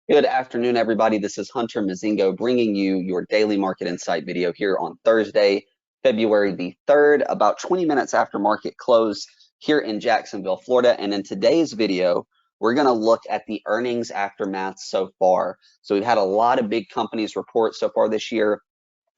Good afternoon, everybody. This is Hunter Mozingo bringing you your daily market insight video here on Thursday, February the 3rd, about 20 minutes after market close here in Jacksonville, Florida. And in today's video, we're going to look at the earnings aftermath so far. So we've had a lot of big companies report so far this year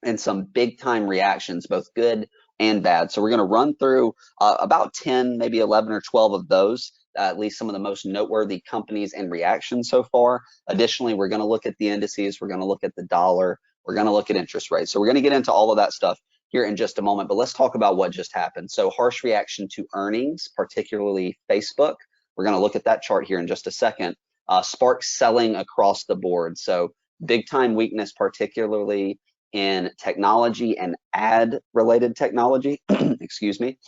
and some big time reactions, both good and bad. So we're going to run through about 10, maybe 11 or 12 of those, at least some of the most noteworthy companies and reactions so far. Additionally, we're going to look at the indices. We're going to look at the dollar. We're going to look at interest rates. So we're going to get into all of that stuff here in just a moment, but let's talk about what just happened. So harsh reaction to earnings, particularly Facebook. We're going to look at that chart here in just a second. Spark selling across the board. So big time weakness, particularly in technology and ad related technology, excuse me.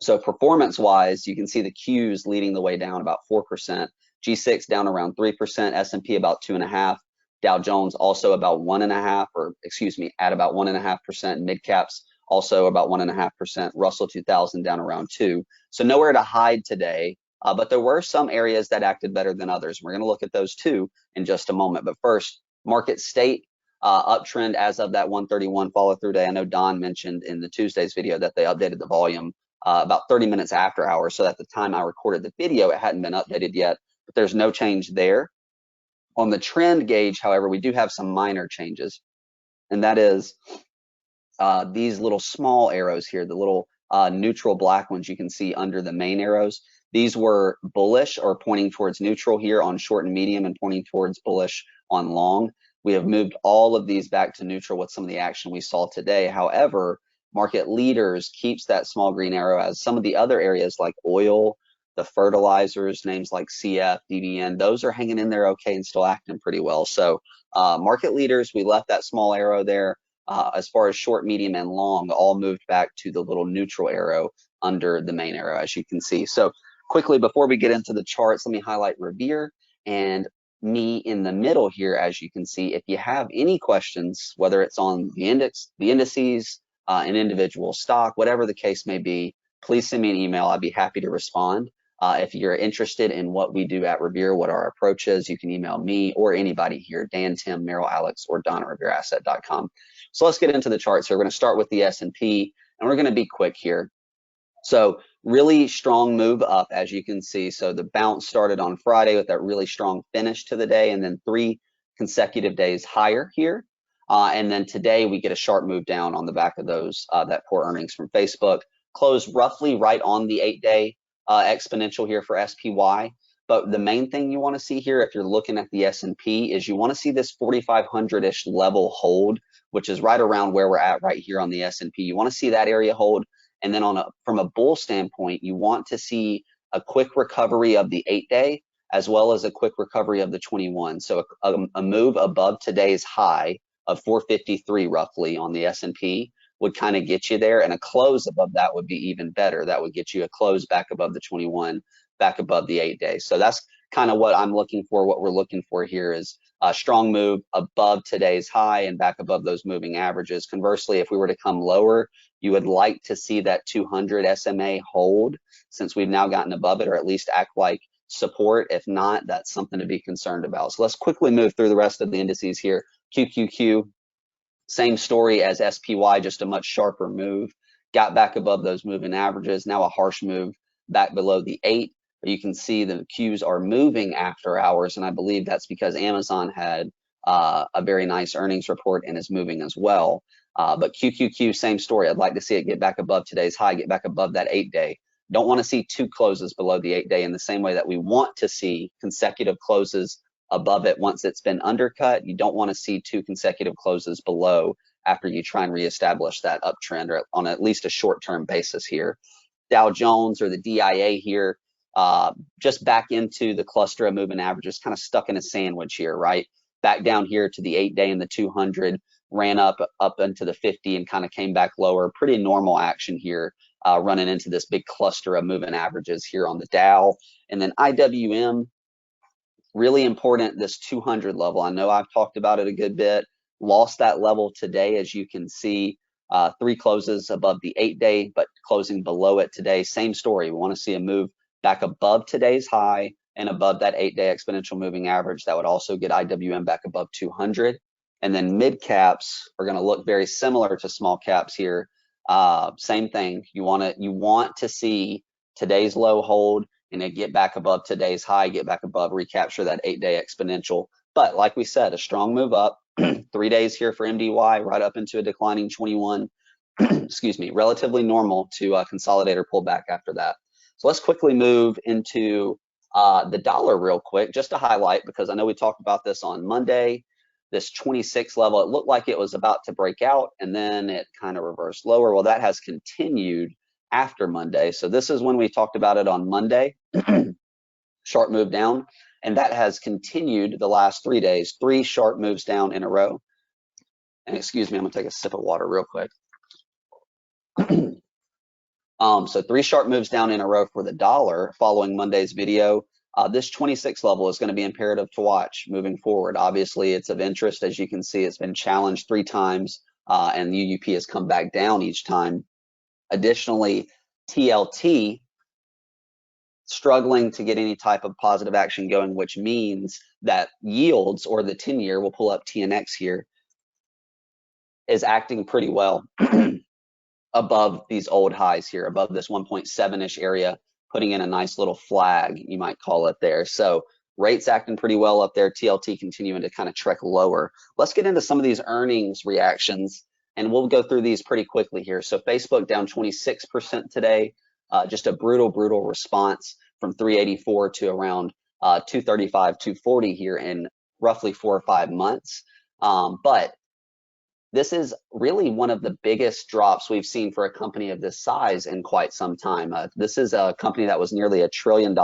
So performance wise, you can see the Qs leading the way down about 4%, G6 down around 3%, S&P about 2.5%, Dow Jones also about 1.5%, or excuse me, at about 1.5%, mid caps also about 1.5%, Russell 2000 down around 2%. So nowhere to hide today, but there were some areas that acted better than others. We're going to look at those too in just a moment. But first, market state. Uptrend as of that 131 follow through day. I know Don mentioned in the Tuesday's video that they updated the volume about 30 minutes after hours. So at the time I recorded the video, it hadn't been updated yet, but there's no change there. On the trend gauge, however, we do have some minor changes, and that is these little small arrows here, the little neutral black ones you can see under the main arrows. These were bullish or pointing towards neutral here on short and medium and pointing towards bullish on long. We have moved all of these back to neutral with some of the action we saw today. However, market leaders keeps that small green arrow, as some of the other areas like oil, the fertilizers, names like CF, DBN, those are hanging in there okay and still acting pretty well. So market leaders, we left that small arrow there. As far as short, medium, and long, all moved back to the little neutral arrow under the main arrow, as you can see. So quickly, before we get into the charts, let me highlight Revere and me in the middle here. As you can see, if you have any questions, whether it's on the indices, an individual stock, whatever the case may be, please send me an email. I'd be happy to respond. If you're interested in what we do at Revere, what our approach is, you can email me or anybody here, Dan, Tim, Merrill, Alex, or Don at revereasset.com. So let's get into the charts here. We're going to start with the S&P, and we're going to be quick here. So really strong move up, as you can see. So the bounce started on Friday with that really strong finish to the day, and then 3 consecutive days higher here. And then today we get a sharp move down on the back of those that poor earnings from Facebook. Closed roughly right on the 8-day exponential here for SPY. But the main thing you want to see here, if you're looking at the S&P, is you want to see this 4,500-ish level hold, which is right around where we're at right here on the S&P. You want to see that area hold. And then from a bull standpoint, you want to see a quick recovery of the 8-day as well as a quick recovery of the 21. So a move above today's high of 453 roughly on the S&P would kind of get you there, and a close above that would be even better. That would get you a close back above the 21, back above the 8-day. So that's kind of what I'm looking for. What we're looking for here is a strong move above today's high and back above those moving averages. Conversely, if we were to come lower, you would like to see that 200 SMA hold, since we've now gotten above it, or at least act like support. If not, that's something to be concerned about. So let's quickly move through the rest of the indices here. QQQ, same story as SPY, just a much sharper move. Got back above those moving averages. Now a harsh move back below the 8. But you can see the Qs are moving after hours, and I believe that's because Amazon had a very nice earnings report and is moving as well. But QQQ, same story. I'd like to see it get back above today's high, get back above that 8-day. Don't want to see 2 closes below the 8-day in the same way that we want to see consecutive closes above it once it's been undercut. You don't want to see 2 consecutive closes below after you try and reestablish that uptrend, or on at least a short-term basis here. Dow Jones, or the DIA here, just back into the cluster of moving averages, kind of stuck in a sandwich here, right? Back down here to the 8-day and the 200, ran up into the 50 and kind of came back lower. Pretty normal action here, running into this big cluster of moving averages here on the Dow. And then IWM, really important, this 200 level. I know I've talked about it a good bit. Lost that level today, as you can see. 3 closes above the 8-day, but closing below it today. Same story. We want to see a move back above today's high, and above that 8-day exponential moving average. That would also get IWM back above 200. And then mid caps are going to look very similar to small caps here. Same thing. You want to see today's low hold and then get back above today's high, get back above, recapture that 8-day exponential. But like we said, a strong move up, 3 days here for MDY, right up into a declining 21. Excuse me, relatively normal to consolidate or pull back after that. So let's quickly move into the dollar real quick, just to highlight, because I know we talked about this on Monday. This 26 level, it looked like it was about to break out, and then it kind of reversed lower. Well, that has continued after Monday. So this is when we talked about it on Monday. Sharp move down, and that has continued the last 3 days, 3 sharp moves down in a row. And excuse me, I'm gonna take a sip of water real quick. So 3 sharp moves down in a row for the dollar following Monday's video. This 26 level is going to be imperative to watch moving forward. Obviously, it's of interest. As you can see, it's been challenged 3 times, and the UUP has come back down each time. Additionally, TLT struggling to get any type of positive action going, which means that yields, or the 10-year, we'll pull up TNX here, is acting pretty well above these old highs here, above this 1.7-ish area, putting in a nice little flag, you might call it there. So rates acting pretty well up there, TLT continuing to kind of trek lower. Let's get into some of these earnings reactions, and we'll go through these pretty quickly here. So Facebook down 26% today, just a brutal response from 384 to around 235, 240 here in roughly 4 or 5 months. But this is really one of the biggest drops we've seen for a company of this size in quite some time. This is a company that was nearly $1 trillion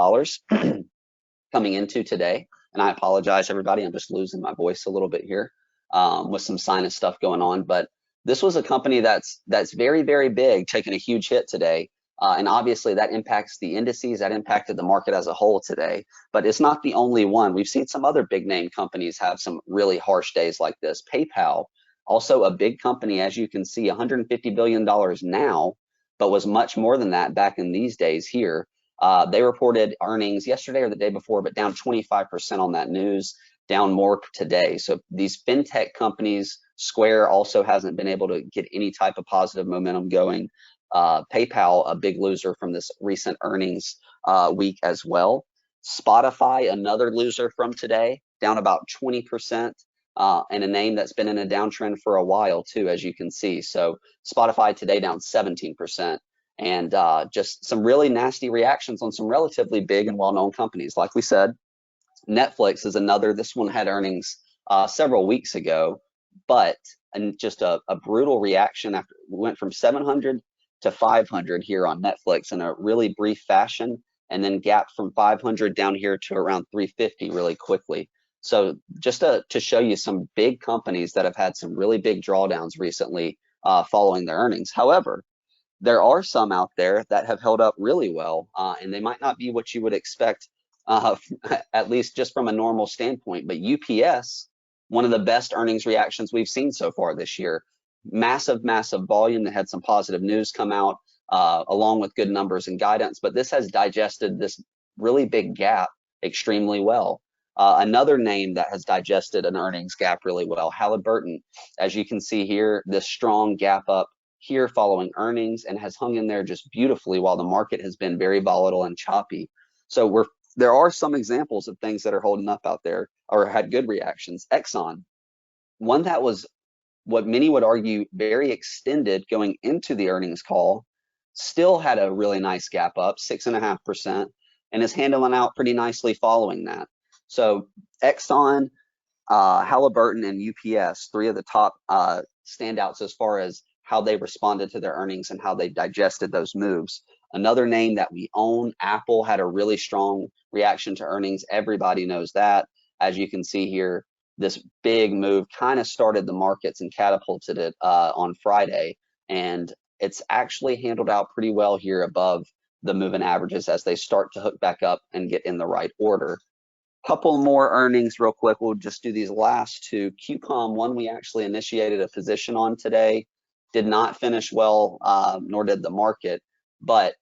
coming into today. And I apologize, everybody. I'm just losing my voice a little bit here with some sinus stuff going on. But this was a company that's very, very big, taking a huge hit today. And obviously that impacts the indices, that impacted the market as a whole today. But it's not the only one. We've seen some other big name companies have some really harsh days like this. PayPal, also a big company, as you can see, $150 billion now, but was much more than that back in these days here. They reported earnings yesterday or the day before, but down 25% on that news, down more today. So these fintech companies, Square also hasn't been able to get any type of positive momentum going. PayPal, a big loser from this recent earnings week as well. Spotify, another loser from today, down about 20%. And a name that's been in a downtrend for a while too, as you can see. So Spotify today down 17%, and just some really nasty reactions on some relatively big and well-known companies. Like we said, Netflix is another. This one had earnings several weeks ago, but just a brutal reaction after we went from 700 to 500 here on Netflix in a really brief fashion, and then gapped from 500 down here to around 350 really quickly. So just to show you some big companies that have had some really big drawdowns recently following their earnings. However, there are some out there that have held up really well, and they might not be what you would expect, at least just from a normal standpoint. But UPS, one of the best earnings reactions we've seen so far this year. Massive volume that had some positive news come out, along with good numbers and guidance. But this has digested this really big gap extremely well. Another name that has digested an earnings gap really well, Halliburton. As you can see here, this strong gap up here following earnings, and has hung in there just beautifully while the market has been very volatile and choppy. So there are some examples of things that are holding up out there or had good reactions. Exxon, one that was what many would argue very extended going into the earnings call, still had a really nice gap up, 6.5%, and is handling out pretty nicely following that. So Exxon, Halliburton, and UPS, 3 of the top standouts as far as how they responded to their earnings and how they digested those moves. Another name that we own, Apple, had a really strong reaction to earnings. Everybody knows that. As you can see here, this big move kind of started the markets and catapulted it on Friday. And it's actually handled out pretty well here above the moving averages as they start to hook back up and get in the right order. Couple more earnings real quick. We'll just do these last 2. QCOM, one we actually initiated a position on today, did not finish well, nor did the market, but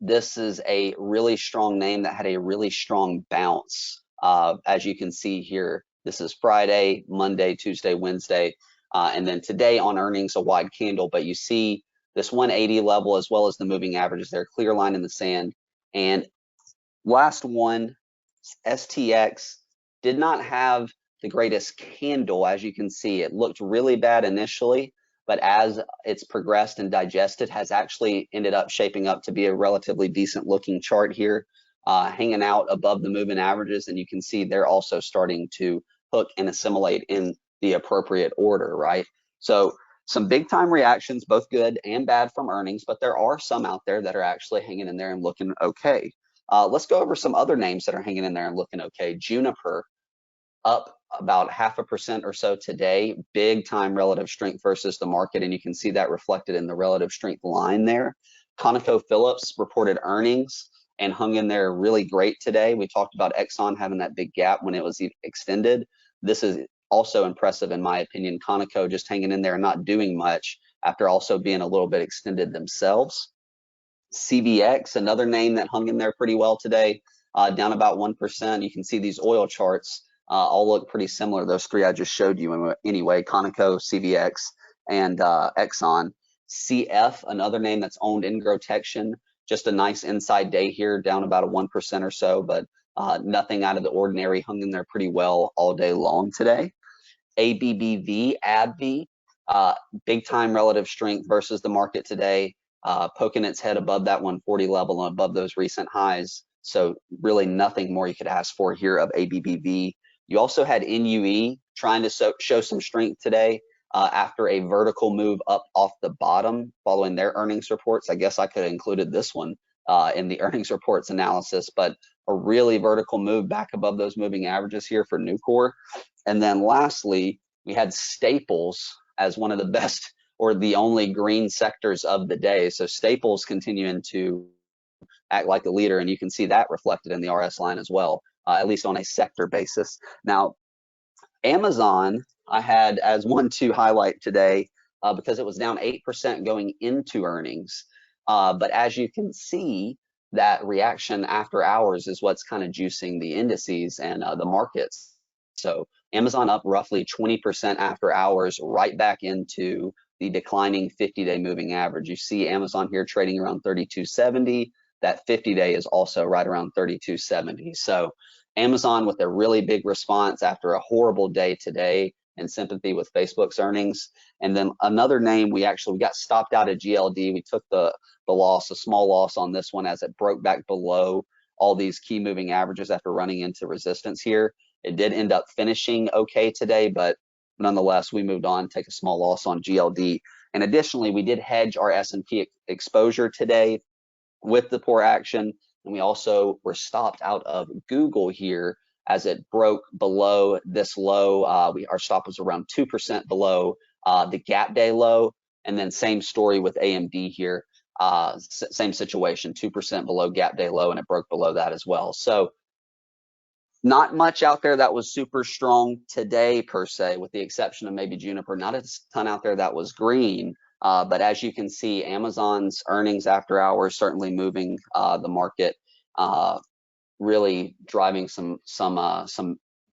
This is a really strong name that had a really strong bounce. As you can see here, this is Friday, Monday, Tuesday, Wednesday, and then today on earnings, a wide candle. But you see this 180 level as well as the moving averages there, clear line in the sand. And last one, STX, did not have the greatest candle. As you can see, it looked really bad initially, but as it's progressed and digested, has actually ended up shaping up to be a relatively decent looking chart here, hanging out above the moving averages. And you can see they're also starting to hook and assimilate in the appropriate order, right? So some big time reactions, both good and bad from earnings, but there are some out there that are actually hanging in there and looking okay. Let's go over some other names that are hanging in there and looking okay. Juniper, up about 0.5% or so today, big time relative strength versus the market, and you can see that reflected in the relative strength line there. ConocoPhillips reported earnings and hung in there really great today. We talked about Exxon having that big gap when it was extended. This is also impressive in my opinion. Conoco just hanging in there and not doing much after also being a little bit extended themselves. CVX, another name that hung in there pretty well today, down about 1%. You can see these oil charts all look pretty similar. Those three I just showed you anyway, Conoco, CVX, and Exxon. CF, another name that's owned in Grotection, just a nice inside day here, down about a 1% or so, but nothing out of the ordinary, hung in there pretty well all day long today. ABBV, big time relative strength versus the market today, poking its head above that 140 level and above those recent highs. So really nothing more you could ask for here of ABBV. You also had NUE trying to show some strength today after a vertical move up off the bottom following their earnings reports. I guess I could have included this one in the earnings reports analysis, but a really vertical move back above those moving averages here for Nucor. And then lastly, we had Staples as one of the best or the only green sectors of the day. So Staples continuing to act like the leader, and you can see that reflected in the RS line as well, at least on a sector basis. Now, Amazon, I had as one to highlight today because it was down 8% going into earnings. But as you can see, that reaction after hours is what's kind of juicing the indices and the markets. So Amazon up roughly 20% after hours, right back into the declining 50-day moving average. You see Amazon here trading around 32.70. That 50-day is also right around 32.70. So Amazon with a really big response after a horrible day today, in sympathy with Facebook's earnings. And then another name, we got stopped out of GLD. We took the loss, a small loss on this one as it broke back below all these key moving averages after running into resistance here. It did end up finishing okay today, but nonetheless, we moved on, take a small loss on GLD. And additionally, we did hedge our S&P exposure today with the poor action. And we also were stopped out of Google here as it broke below this low. Our stop was around 2% below the gap day low. And then same story with AMD here. Same situation, 2% below gap day low, and it broke below that as well. So not much out there that was super strong today per se, with the exception of maybe Juniper. Not a ton out there that was green. But as you can see, Amazon's earnings after hours certainly moving the market, really driving some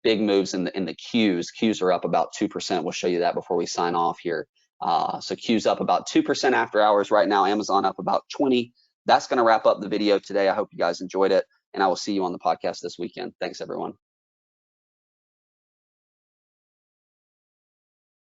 big moves in the Qs. Qs are up about 2%. We'll show you that before we sign off here. So Qs up about 2% after hours right now. Amazon up about 20. That's going to wrap up the video today. I hope you guys enjoyed it, and I will see you on the podcast this weekend. Thanks, everyone.